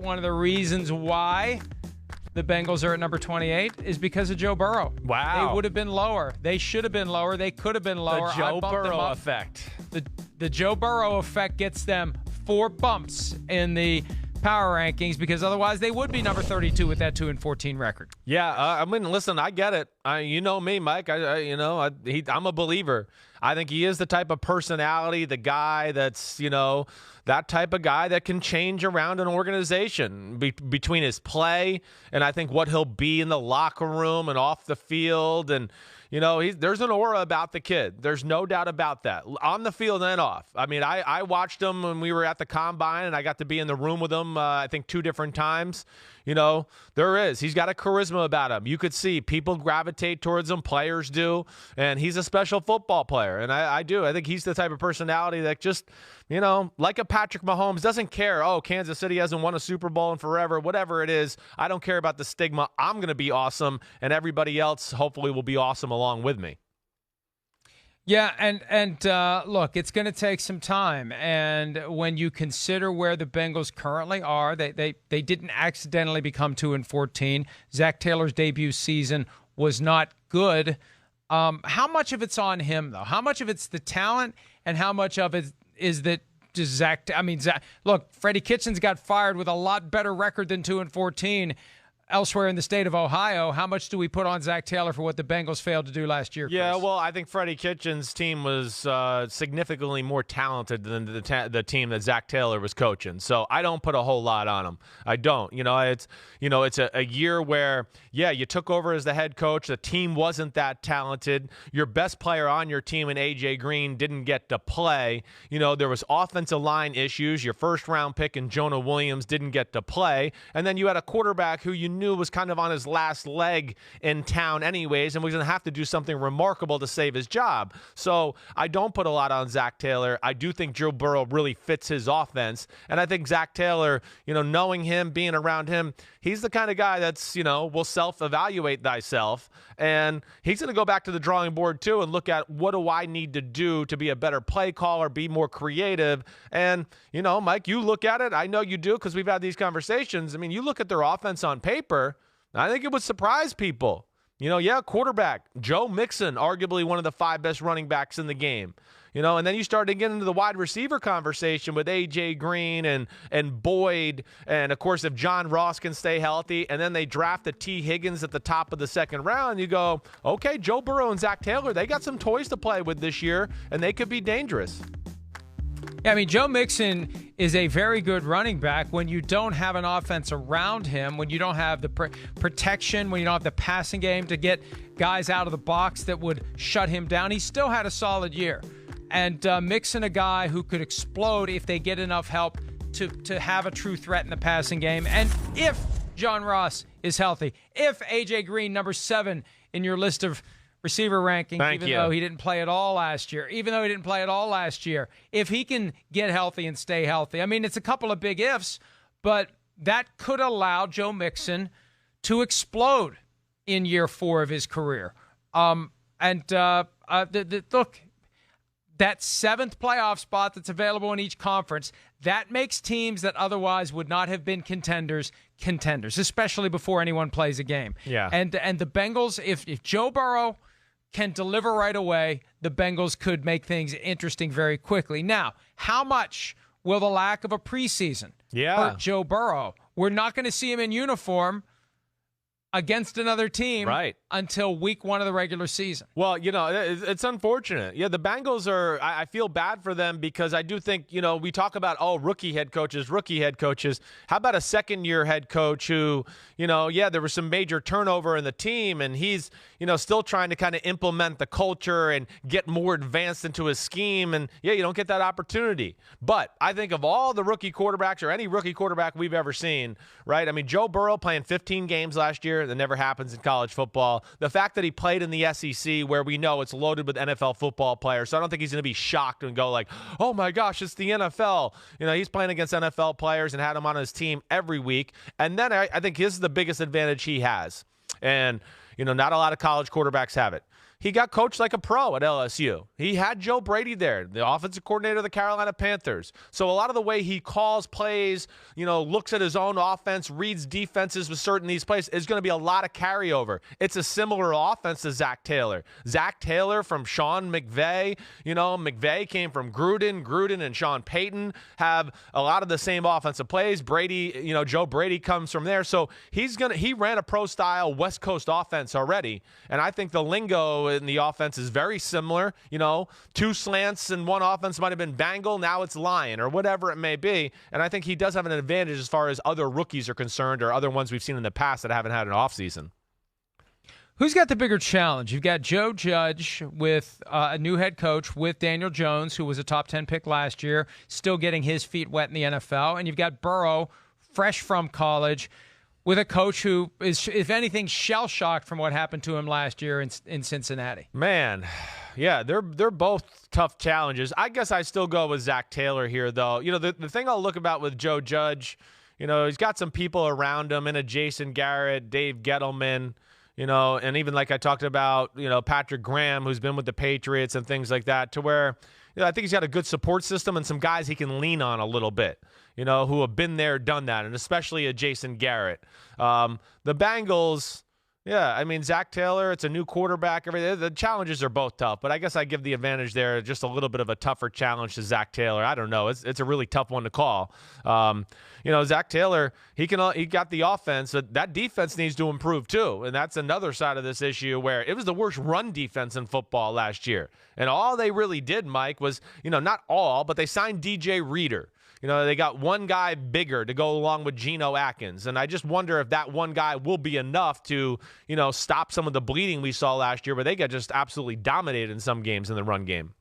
one of the reasons why the Bengals are at number 28 is because of Joe Burrow. Wow. They would have been lower. They should have been lower. They could have been lower. The Joe Burrow effect. The Joe Burrow effect gets them 4 bumps in the power rankings because otherwise they would be number 32 with that 2-14 record. Yeah, I mean, listen, I get it. You know me, Mike. I'm a believer. I think he is the type of personality, the guy that's, that type of guy that can change around an organization between his play and I think what he'll be in the locker room and off the field. And, there's an aura about the kid. There's no doubt about that. On the field and off. I mean, I watched him when we were at the Combine, and I got to be in the room with him, I think, 2 different times. He's got a charisma about him. You could see people gravitate towards him. Players do. And he's a special football player. And I do. I think he's the type of personality that just, like a Patrick Mahomes, doesn't care. Oh, Kansas City hasn't won a Super Bowl in forever. Whatever it is, I don't care about the stigma. I'm going to be awesome. And everybody else hopefully will be awesome along with me. Yeah, and look, it's going to take some time. And when you consider where the Bengals currently are, they didn't accidentally become 2-14. Zach Taylor's debut season was not good. How much of it's on him, though? How much of it's the talent, and how much of it is that just Zach? Look, Freddie Kitchens got fired with a lot better record than 2-14. Elsewhere in the state of Ohio. How much do we put on Zach Taylor for what the Bengals failed to do last year, Chris? Yeah, well, I think Freddie Kitchens' team was significantly more talented than the team that Zach Taylor was coaching. So I don't put a whole lot on him. I don't. It's a year where, you took over as the head coach. The team wasn't that talented. Your best player on your team in A.J. Green didn't get to play. There was offensive line issues. Your first-round pick in Jonah Williams didn't get to play. And then you had a quarterback who you knew was kind of on his last leg in town anyways, and was going to have to do something remarkable to save his job. So I don't put a lot on Zach Taylor. I do think Joe Burrow really fits his offense, and I think Zach Taylor, knowing him, being around him, he's the kind of guy that's, will self-evaluate thyself, and he's going to go back to the drawing board too and look at what do I need to do to be a better play caller, be more creative. And, Mike, you look at it. I know you do because we've had these conversations. I mean, you look at their offense on paper, I think it would surprise people. Quarterback, Joe Mixon, arguably one of the 5 best running backs in the game. And then you start to get into the wide receiver conversation with A.J. Green and Boyd. And, of course, if John Ross can stay healthy, and then they draft the T. Higgins at the top of the 2nd round, you go, okay, Joe Burrow and Zach Taylor, they got some toys to play with this year, and they could be dangerous. Yeah, I mean, Joe Mixon is a very good running back when you don't have an offense around him, when you don't have the protection, when you don't have the passing game to get guys out of the box that would shut him down. He still had a solid year. And Mixon, a guy who could explode if they get enough help to have a true threat in the passing game. And if John Ross is healthy, if A.J. Green, number 7 in your list of receiver rankings, even though he didn't play at all last year, if he can get healthy and stay healthy. I mean, it's a couple of big ifs, but that could allow Joe Mixon to explode in year 4 of his career. Look, that 7th playoff spot that's available in each conference, that makes teams that otherwise would not have been contenders, especially before anyone plays a game. Yeah. And the Bengals, if Joe Burrow can deliver right away, the Bengals could make things interesting very quickly. Now, how much will the lack of a preseason hurt Joe Burrow? We're not going to see him in uniform against another team until week 1 of the regular season. Well, it's unfortunate. Yeah, the Bengals are, I feel bad for them because I do think, we talk about, rookie head coaches. How about a second-year head coach who, there was some major turnover in the team, and he's, still trying to kind of implement the culture and get more advanced into his scheme, and, you don't get that opportunity. But I think of all the rookie quarterbacks or any rookie quarterback we've ever seen, right? I mean, Joe Burrow playing 15 games last year, that never happens in college football. The fact that he played in the SEC where we know it's loaded with NFL football players, so I don't think he's going to be shocked and go like, oh my gosh, it's the NFL. He's playing against NFL players and had him on his team every week. And then I think this is the biggest advantage he has. And, not a lot of college quarterbacks have it. he got coached like a pro at LSU. He had Joe Brady there, the offensive coordinator of the Carolina Panthers. So a lot of the way he calls plays, looks at his own offense, reads defenses with certain these plays, is going to be a lot of carryover. It's a similar offense to Zach Taylor. Zach Taylor from Sean McVay. McVay came from Gruden. Gruden and Sean Payton have a lot of the same offensive plays. Brady, Joe Brady comes from there. So he ran a pro-style West Coast offense already. And I think the lingo in the offense is very similar. Two slants in one offense might have been Bengal, now it's Lion, or whatever it may be. And I think he does have an advantage as far as other rookies are concerned, or other ones we've seen in the past that haven't had an offseason. Who's got the bigger challenge? You've got Joe Judge with a new head coach with Daniel Jones, who was a top 10 pick last year, still getting his feet wet in the NFL. And you've got Burrow, fresh from college, with a coach who is, if anything, shell-shocked from what happened to him last year in Cincinnati. Man, yeah, they're both tough challenges. I guess I still go with Zach Taylor here, though. The thing I'll look about with Joe Judge, he's got some people around him in a Jason Garrett, Dave Gettleman, and even like I talked about, Patrick Graham, who's been with the Patriots and things like that, to where I think he's got a good support system and some guys he can lean on a little bit, who have been there, done that, and especially a Jason Garrett. The Bengals, Zach Taylor, it's a new quarterback. The challenges are both tough, but I guess I give the advantage there, just a little bit of a tougher challenge to Zach Taylor. I don't know. It's a really tough one to call. Zach Taylor, he got the offense. That defense needs to improve too, and that's another side of this issue where it was the worst run defense in football last year. And all they really did, Mike, was, not all, but they signed DJ Reader. They got one guy bigger to go along with Geno Atkins. And I just wonder if that one guy will be enough to, stop some of the bleeding we saw last year where they got just absolutely dominated in some games in the run game.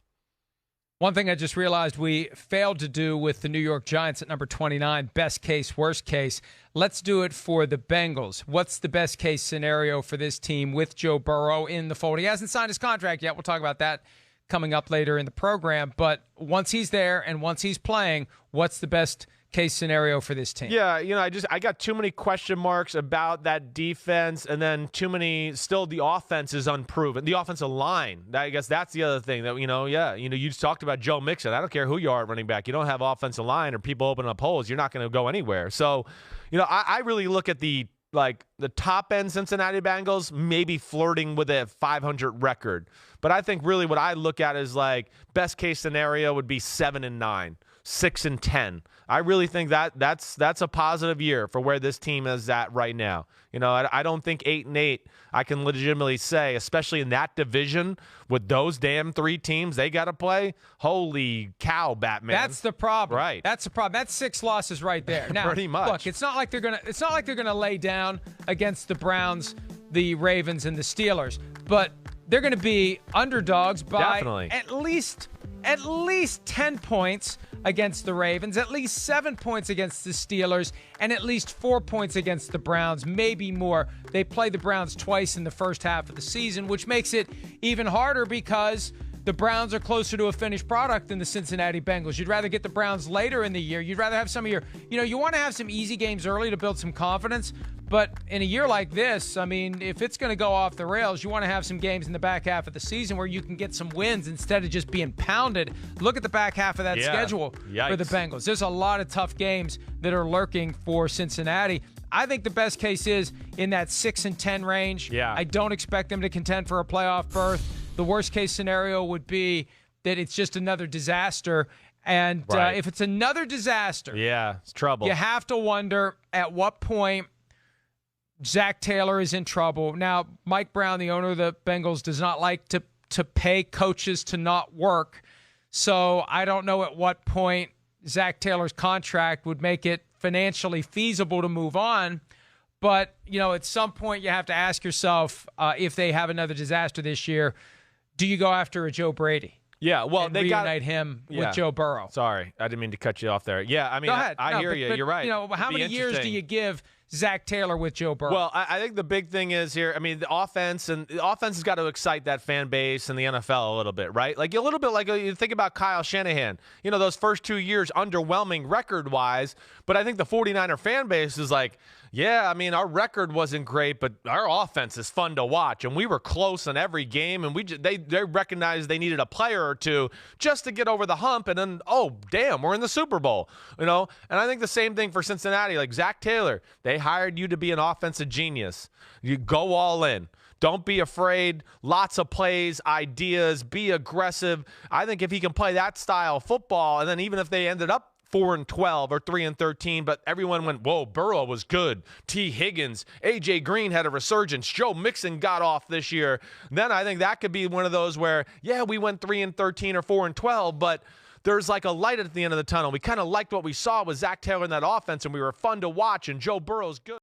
One thing I just realized we failed to do with the New York Giants at number 29, best case, worst case. Let's do it for the Bengals. What's the best case scenario for this team with Joe Burrow in the fold? He hasn't signed his contract yet. We'll talk about that coming up later in the program. But once he's there and once he's playing, what's the best case scenario for this team? Yeah, I got too many question marks about that defense, and then too many, still the offense is unproven. The offensive line, I guess that's the other thing that, you just talked about Joe Mixon. I don't care who you are at running back. You don't have offensive line or people opening up holes, you're not going to go anywhere. So, I really look at the top end Cincinnati Bengals maybe flirting with a 500 record. But I think really what I look at is best case scenario would be 7-9, 6-10. I really think that's a positive year for where this team is at right now. I don't think 8-8 I can legitimately say, especially in that division with those damn three teams they got to play. Holy cow, Batman! That's the problem. Right. That's the problem. That's 6 losses right there. Now, pretty much. Look, it's not like they're gonna lay down against the Browns, the Ravens, and the Steelers, but they're going to be underdogs by Definitely. at least 10 points against the Ravens, at least 7 points against the Steelers, and at least 4 points against the Browns, maybe more. They play the Browns twice in the first half of the season, which makes it even harder because the Browns are closer to a finished product than the Cincinnati Bengals. You'd rather get the Browns later in the year. You'd rather have some of your, you want to have some easy games early to build some confidence. But in a year like this, if it's going to go off the rails, you want to have some games in the back half of the season where you can get some wins instead of just being pounded. Look at the back half of that schedule for the Bengals. There's a lot of tough games that are lurking for Cincinnati. I think the best case is in that 6-10 range. Yeah. I don't expect them to contend for a playoff berth. The worst case scenario would be that it's just another disaster. And if it's another disaster, it's trouble. You have to wonder at what point Zach Taylor is in trouble. Now, Mike Brown, the owner of the Bengals, does not like to pay coaches to not work. So I don't know at what point Zach Taylor's contract would make it financially feasible to move on. But, at some point you have to ask yourself, if they have another disaster this year, do you go after a Joe Brady? Yeah, well, they reunite him with Joe Burrow. Sorry, I didn't mean to cut you off there. Yeah, Go ahead. I hear you. You're right. How many years do you give Zach Taylor with Joe Burrow. Well, I think the big thing is here, I mean, the offense has got to excite that fan base and the NFL a little bit, right? Like a little bit like you think about Kyle Shanahan. You know, those first 2 years underwhelming record-wise, but I think the 49er fan base is like, yeah, I mean, our record wasn't great, but our offense is fun to watch, and we were close in every game, and they recognized they needed a player or two just to get over the hump, and then, oh, damn, we're in the Super Bowl, you know? And I think the same thing for Cincinnati. Like Zach Taylor, they hired you to be an offensive genius. You go all in. Don't be afraid. Lots of plays, ideas, be aggressive. I think if he can play that style of football, and then even if they ended up 4-12 or 3-13, but everyone went, whoa, Burrow was good. T. Higgins, A.J. Green had a resurgence. Joe Mixon got off this year. Then I think that could be one of those where, yeah, we went 3-13 or 4-12, but there's like a light at the end of the tunnel. We kind of liked what we saw with Zach Taylor in that offense, and we were fun to watch, and Joe Burrow's good.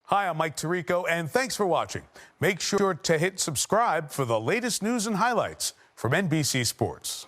Hi, I'm Mike Tirico, and thanks for watching. Make sure to hit subscribe for the latest news and highlights from NBC Sports.